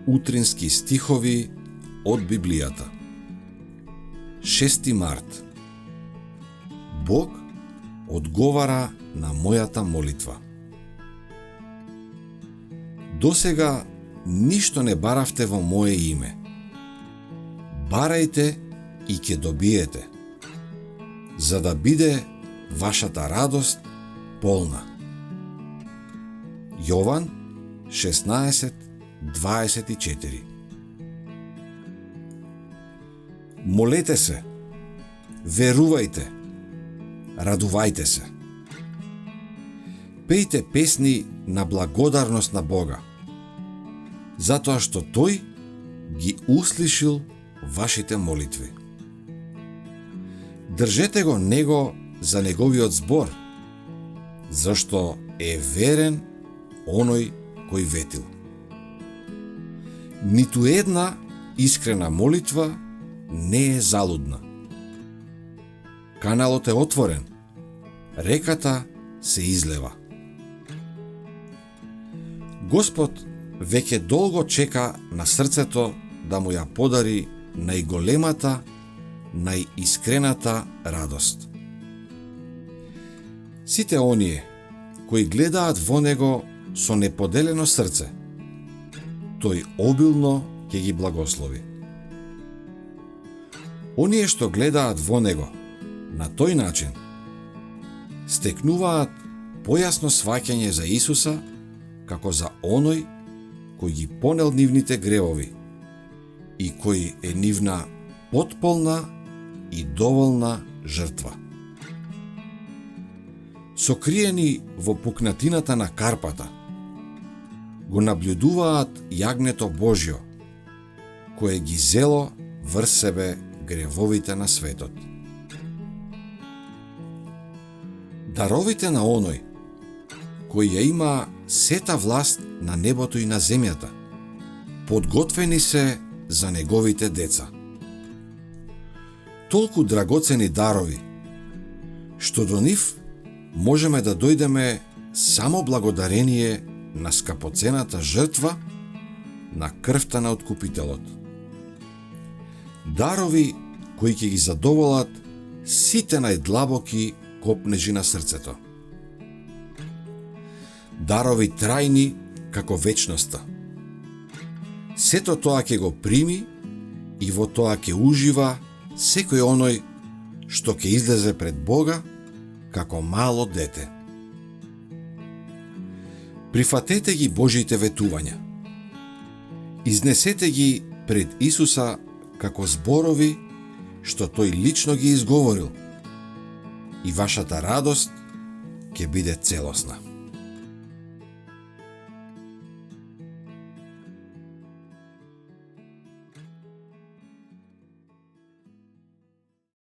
Утрински стихови од Библијата. 6 март. Бог одговара на мојата молитва. Досега ништо не баравте во мое име. Барајте и ќе добиете, за да биде вашата радост полна. Јован 16:24. Молете се, верувајте, радувајте се. Пејте песни на благодарност на Бога, затоа што Тој ги услишил вашите молитви. Држете го Него за Неговиот збор, зашто е верен оној кој ветил. Ниту една искрена молитва не е залудна. Каналот е отворен, реката се излева. Господ веќе долго чека на срцето да му ја подари најголемата, најискрената радост. Сите оние кои гледаат во Него со неподелено срце, Тој обилно ќе ги благослови. Оние што гледаат во Него на тој начин, стекнуваат појасно сваќање за Исуса како за оној кој ги понел нивните гревови и кој е нивна потполна и доволна жртва. Сокриени во пукнатината на карпата, го наблюдуваат јагнето Божјо, кое ги зело врз себе гревовите на светот. Даровите на оној кој ја има сета власт на небото и на земјата, подготвени се за неговите деца. Толку драгоцени дарови, што до нив можеме да дојдеме само благодарение на скапоцената жртва на крвта на Откупителот. Дарови кои ќе ги задоволат сите најдлабоки копнежи на срцето. Дарови трајни како вечноста. Сето тоа ќе го прими и во тоа ќе ужива секој оној што ќе излезе пред Бога како мало дете. Прифатете ги Божите ветувања. Изнесете ги пред Исуса како зборови што Тој лично ги изговорил и вашата радост ќе биде целосна.